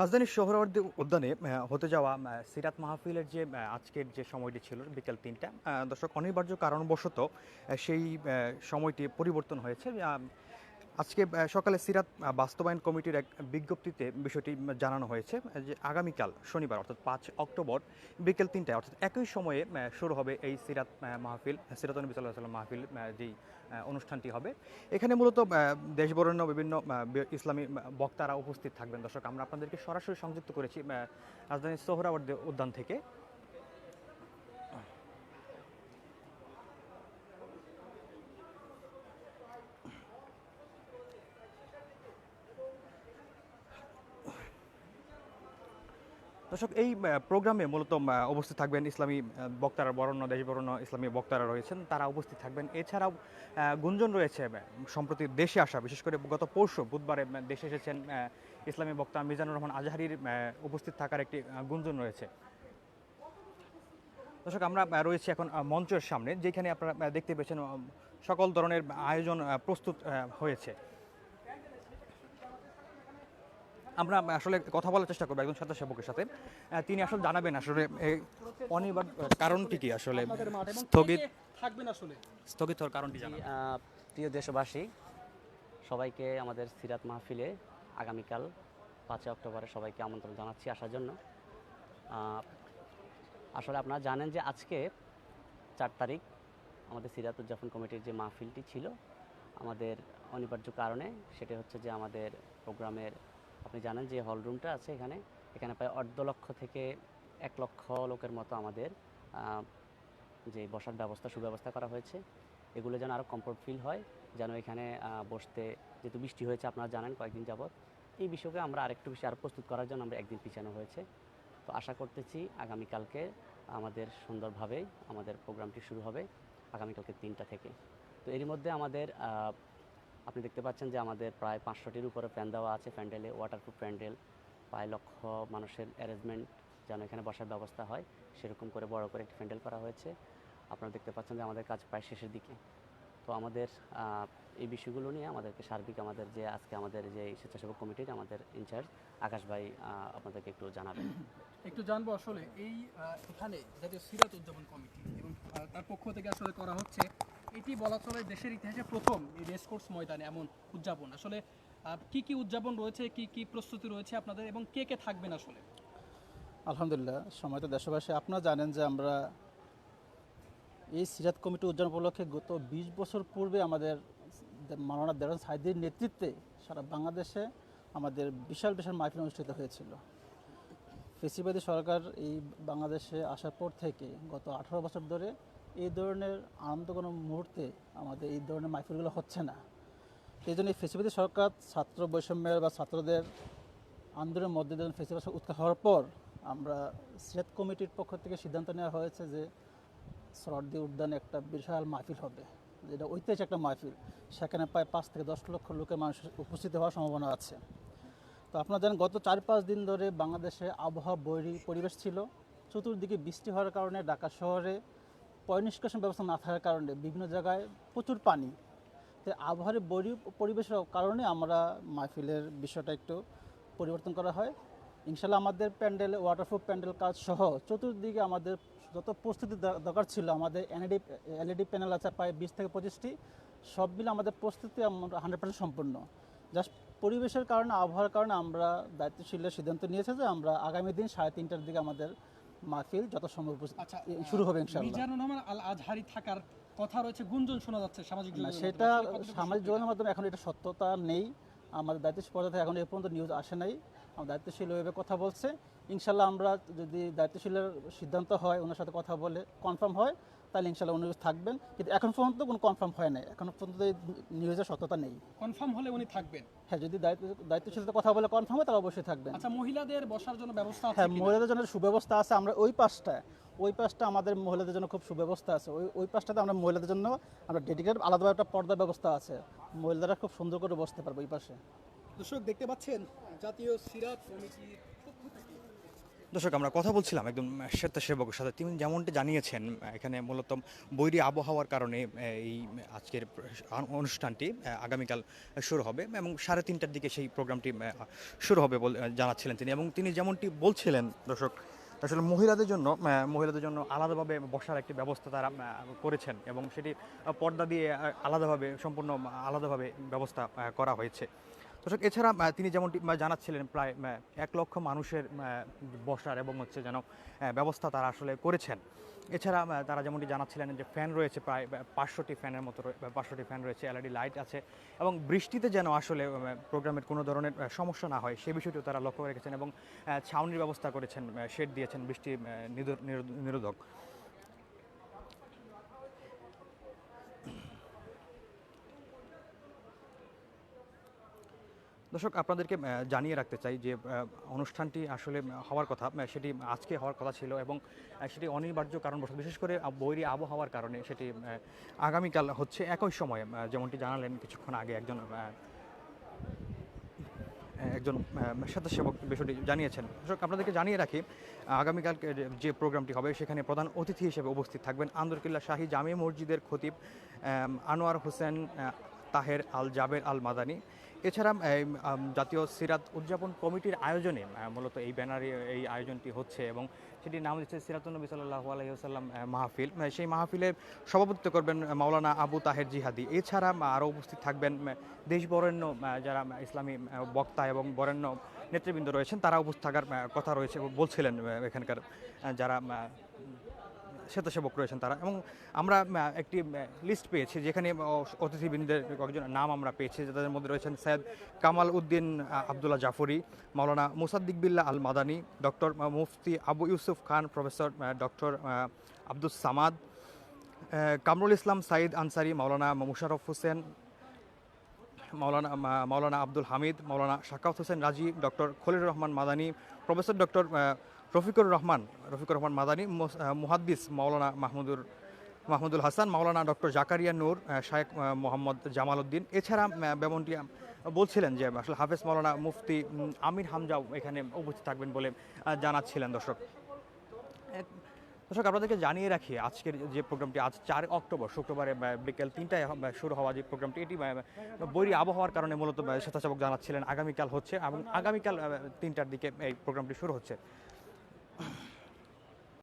রাজধানীর সোহরাওয়ার্দী উদ্যানে হতে যাওয়া সিরাত মাহফিলের যে আজকের যে সময়টি ছিল বিকেল ৩টা, দর্শক অনিবার্য কারণবশত সেই সময়টি পরিবর্তন হয়েছে। আজকে সকালে সিরাত বাস্তবায়ন কমিটির এক বিজ্ঞপ্তিতে বিষয়টি জানানো হয়েছে যে আগামীকাল শনিবার অর্থাৎ ৫ অক্টোবর বিকেল ৩টায় অর্থাৎ একই সময়ে শুরু হবে এই সিরাত মাহফিল, সিরাত নবী সাল্লাল্লাহু আলাইহি ওয়াসাল্লাম মাহফিল, যেই অনুষ্ঠানটি হবে। এখানে মূলত দেশবরেণ্য বিভিন্ন ইসলামী বক্তারা উপস্থিত থাকবেন। দর্শক, আমরা আপনাদেরকে সরাসরি সংযুক্ত করেছি রাজধানীর সোহরাওয়ার্দী উদ্যান থেকে। দর্শক, এই প্রোগ্রামে মূলত উপস্থিত থাকবেন ইসলামী বক্তারা, বরেণ্য দেশবরেণ্য ইসলামী বক্তারা রয়েছেন, তারা উপস্থিত থাকবেন। এছাড়াও গুঞ্জন রয়েছে সম্প্রতি দেশে আসা, বিশেষ করে গত পরশু বুধবারে দেশে এসেছেন ইসলামী বক্তা মিজানুর রহমান আজহারির উপস্থিত থাকার একটি গুঞ্জন রয়েছে। দর্শক, আমরা রয়েছি এখন মঞ্চের সামনে, যেখানে আপনারা দেখতে পেয়েছেন সকল ধরনের আয়োজন প্রস্তুত হয়েছে। আমরা আসলে কথা বলার চেষ্টা করবো একজন স্বেচ্ছাসেবকের সাথে। তিনি আসলে জানাবেন আসলে অনিবার্য কারণটি কি, আসলে স্থগিত হওয়ার কারণটি জানাবেন। প্রিয় দেশবাসী, সবাইকে আমাদের সিরাত মাহফিলে আগামীকাল ৫ অক্টোবরে সবাইকে আমন্ত্রণ জানাচ্ছি আসার জন্য। আসলে আপনারা জানেন যে আজকে ৪ তারিখ আমাদের সিরাত উদযাপন কমিটির যে মাহফিলটি ছিল, আমাদের অনিবার্য কারণে সেটা হচ্ছে যে আমাদের প্রোগ্রামের, আপনি জানেন যে হলরুমটা আছে এখানে প্রায় ১.৫ লক্ষ থেকে ১ লক্ষ লোকের মতো আমাদের যে বসার ব্যবস্থা, সুব্যবস্থা করা হয়েছে। এগুলো যেন আরও কমফোর্ট ফিল হয়, যেন এখানে বসতে, যেহেতু বৃষ্টি হয়েছে আপনারা জানেন কয়েকদিন যাবৎ, এই বিষয়কে আমরা আরেকটু বেশি আরও প্রস্তুত করার জন্য আমরা একদিন পিছানো হয়েছে। তো আশা করতেছি আগামীকালকে আমাদের সুন্দরভাবেই আমাদের প্রোগ্রামটি শুরু হবে আগামীকালকে ৩টা থেকে। তো এরই মধ্যে আমাদের আপনি দেখতে পাচ্ছেন যে আমাদের প্রায় ৫০০টির উপরে ফ্যান দেওয়া আছে প্যান্ডেলে, ওয়াটারপ্রুফ প্যান্ডেল, প্রায় লক্ষ মানুষের অ্যারেঞ্জমেন্ট যেন এখানে বসার ব্যবস্থা হয় সেরকম করে বড় করে একটি প্যান্ডেল করা হয়েছে। আপনারা দেখতে পাচ্ছেন যে আমাদের কাজ প্রায় শেষের দিকে। তো আমাদের এই বিষয়গুলো নিয়ে আমাদেরকে সার্বিক আমাদের যে আজকে আমাদের যে স্বেচ্ছাসেবক কমিটির আমাদের ইনচার্জ আকাশ ভাই আপনাদেরকে একটু জানাবেন। একটু জানবো আসলে এই এখানে জাতীয় সিরাত উদযাপন কমিটি এবং তার পক্ষ থেকে আসলে করা হচ্ছে, এটি বলা চলে দেশের ইতিহাসে প্রথম এই রেসকোর্স ময়দানে এমন উদযাপন। আসলে কি কি উদযাপন রয়েছে, কি কি প্রস্তুতি রয়েছে আপনাদের এবং কে কে থাকবেন আসলে? আলহামদুলিল্লাহ, সময়ত দেশবাসী, আপনারা জানেন যে আমরা এই সিরাত কমিটি উদযাপন উপলক্ষে গত ২০ বছর পূর্বে আমাদের মাওলানা দেওয়ান সাইদির নেতৃত্বে সারা বাংলাদেশে আমাদের বিশাল বিশাল মাহফিল অনুষ্ঠিত হয়েছিল। ফেসিবাদী সরকার এই বাংলাদেশে আসার পর থেকে গত ১৮ বছর ধরে এই ধরনের আনন্দ কোনো মুহূর্তে আমাদের এই ধরনের মাহফিলগুলো হচ্ছে না। এই জন্য এই ফেসিবাদী সরকার ছাত্র বৈষম্যের বা ছাত্রদের আন্দোলনের মধ্যে যখন ফেসিবাদ উৎখাত হওয়ার পর আমরা সিরাত কমিটির পক্ষ থেকে সিদ্ধান্ত নেওয়া হয়েছে যে সোহরাওয়ার্দী উদ্যানে একটা বিশাল মাহফিল হবে, যেটা ঐতিহাসিক একটা মাহফিল। সেখানে প্রায় ৫ থেকে ১০ লক্ষ লোকের মানুষ উপস্থিত হওয়ার সম্ভাবনা আছে। তো আপনারা জানেন গত ৪-৫ দিন ধরে বাংলাদেশে আবহাওয়া বৈরী পরিবেশ ছিল। চতুর্দিকে বৃষ্টি হওয়ার কারণে ঢাকা শহরে পয় নিষ্কাশন ব্যবস্থা না থাকার কারণে বিভিন্ন জায়গায় প্রচুর পানি। তো আবহাওয়ার বৈরী পরিবেশের কারণে আমরা মাহফিলের বিষয়টা একটু পরিবর্তন করা হয়। ইনশাল্লাহ আমাদের প্যান্ডেল, ওয়াটারপ্রুফ প্যান্ডেল কাজ সহ চতুর্দিকে আমাদের যত প্রস্তুতি দরকার ছিল, আমাদের এলইডি প্যানেল আছে প্রায় ২০ থেকে ২৫টি, সব মিলে আমাদের প্রস্তুতি আমরা 100% সম্পূর্ণ। জাস্ট পরিবেশের কারণে, আবহাওয়ার কারণে আমরা দায়িত্বশীলের সিদ্ধান্ত নিয়েছে যে আমরা আগামী দিন ৩:৩০টার দিকে আমাদের মাহফিল যথাসম্ভব শুরু হবে ইনশাআল্লাহ। মিজানুর রহমান আল আজহারি থাকার কথা রয়েছে, গুঞ্জন শোনা যাচ্ছে সামাজিক যোগাযোগ সেটা সামাজিক যোগাযোগের মাধ্যমে এখন এটা সত্যতা নেই। আমাদের দায়িত্বশীল পর্যায়ে থেকে এখন এই পর্যন্ত নিউজ আসে নাই। আমার দায়িত্বশীল ওইভাবে কথা বলছে। ইনশাল্লাহ আমরা যদি দায়িত্বশীলের সিদ্ধান্ত হয়, ওনার সাথে কথা বলে কনফার্ম হয়, তাহলে ইনশাল্লাহ উনি থাকবেন। কিন্তু এখন পর্যন্ত কোনো কনফার্ম হয় নাই, এখন পর্যন্ত এই নিউজের সত্যতা নেই। কনফার্ম হলে উনি থাকবেন? হ্যাঁ, যদি দায়িত্বশীল সাথে কথা বলে কনফার্ম হয় তাহলে অবশ্যই থাকবেন। আচ্ছা, মহিলাদের বসার জন্য ব্যবস্থা আছে? হ্যাঁ, মহিলাদের জন্য সুব্যবস্থা আছে। আমরা ওই পাশটা আমাদের মহিলাদের জন্য খুব সুব্যবস্থা আছে। ওই পাশটাতে আমরা মহিলাদের জন্য আমরা ডেডিকেটেড আলাদাভাবে একটা পর্দার ব্যবস্থা আছে, মহিলারা খুব সুন্দর করে বসতে পারবে ওই পাশে। দর্শক দেখতে পাচ্ছেন জাতীয় সিরাত কমিটির পক্ষ থেকে দর্শক আমরা কথা বলছিলাম একদম স্বেচ্ছাসেবকের সাথে, তিনি যেমনটি জানিয়েছেন এখানে মূলত বৈরী আবহাওয়ার কারণে এই আজকের অনুষ্ঠানটি আগামীকাল শুরু হবে এবং 3:30টার দিকে সেই প্রোগ্রামটি শুরু হবে বলে জানাচ্ছিলেন তিনি। এবং তিনি যেমনটি বলছিলেন দর্শক, আসলে মহিলাদের জন্য আলাদাভাবে বসার একটি ব্যবস্থা তারা করেছেন এবং সেটি পর্দা দিয়ে সম্পূর্ণ আলাদাভাবে ব্যবস্থা করা হয়েছে। দর্শক এছাড়া তিনি যেমনটি জানাচ্ছিলেন প্রায় 1 লক্ষ মানুষের বসার এবং যেন ব্যবস্থা তারা আসলে করেছেন। এছাড়া তারা যেমনটি জানাচ্ছিলেন যে ফ্যান রয়েছে প্রায় 500টি ফ্যানের মতো 500টি ফ্যান রয়েছে, এলইডি লাইট আছে এবং বৃষ্টিতে যেন আসলে প্রোগ্রামের কোনো ধরনের সমস্যা না হয় সেই বিষয়টিও তারা লক্ষ্য রেখেছেন এবং ছাউনির ব্যবস্থা করেছেন, শেড দিয়েছেন বৃষ্টি নিরোধক। দর্শক আপনাদেরকে জানিয়ে রাখতে চাই যে অনুষ্ঠানটি আসলে হওয়ার কথা সেটি আজকে হওয়ার কথা ছিল এবং সেটি অনিবার্য কারণবশত, বিশেষ করে বৈরী আবহাওয়ার কারণে সেটি আগামীকাল হচ্ছে একই সময়ে, যেমনটি জানালেন কিছুক্ষণ আগে একজন স্বেচ্ছাসেবক বিষয়টি জানিয়েছেন। দর্শক আপনাদেরকে জানিয়ে রাখি আগামীকাল যে প্রোগ্রামটি হবে সেখানে প্রধান অতিথি হিসেবে উপস্থিত থাকবেন আন্দরকিল্লা শাহী জামে মসজিদের খতিব আনোয়ার হোসেন তাহের আল জাবের আল মাদানী। এছাড়া জাতীয় সিরাত উদযাপন কমিটির আয়োজনে মূলত এই ব্যানারে এই আয়োজনটি হচ্ছে এবং সেটির নাম দিচ্ছে সিরাতুন্নবী সাল্লাল্লাহু আলাইহি ওয়াসাল্লাম মাহফিল। সেই মাহফিলে সভাপতিত্ব করবেন মাওলানা আবু তাহের জিহাদি। এছাড়া আরও উপস্থিত থাকবেন দেশ বরেণ্য যারা ইসলামী বক্তা এবং বরেণ্য নেতৃবৃন্দ রয়েছেন, তারা উপস্থিত থাকার কথা রয়েছে বলছিলেন এখানকার যারা স্বেচ্ছাসেবক রয়েছেন তারা। এবং আমরা একটি লিস্ট পেয়েছি যেখানে অতিথিবৃন্দের কয়েকজন নাম আমরা পেয়েছি, যাদের মধ্যে রয়েছেন Syed Kamal Uddin Abdullah Jafri, Maulana Musaddiq Billah Al Madani, doctor Mufti Abu Yusuf Khan, professor doctor Abdus Samad, Kamrul Islam Saeed Ansari, Maulana Musharraf Hossain, Maulana Abdul Hamid, Maulana Shakawat Hossain Razi, doctor Khalilur Rahman Madani, professor doctor Rafiqur Rahman Madani, Muhaddis Maulana Mahmudul Hasan, Maulana doctor Zakaria Noor, Shaikh Mohammad Jamal Uddin. এছাড়া যেমনটি বলছিলেন যে আসলে হাফেজ মাওলানা মুফতি আমির হামজাও এখানে উপস্থিত থাকবেন বলে জানাচ্ছিলেন। দর্শক আপনাদেরকে জানিয়ে রাখি আজকের যে প্রোগ্রামটি আজ 4 অক্টোবর শুক্রবারে বিকেল 3টায় শুরু হওয়া যে প্রোগ্রামটি, এটি বৈরী আবহাওয়ার কারণে মূলত স্বেচ্ছাসেবক জানাচ্ছিলেন আগামীকাল হচ্ছে এবং আগামীকাল 3টার দিকে এই প্রোগ্রামটি শুরু হচ্ছে।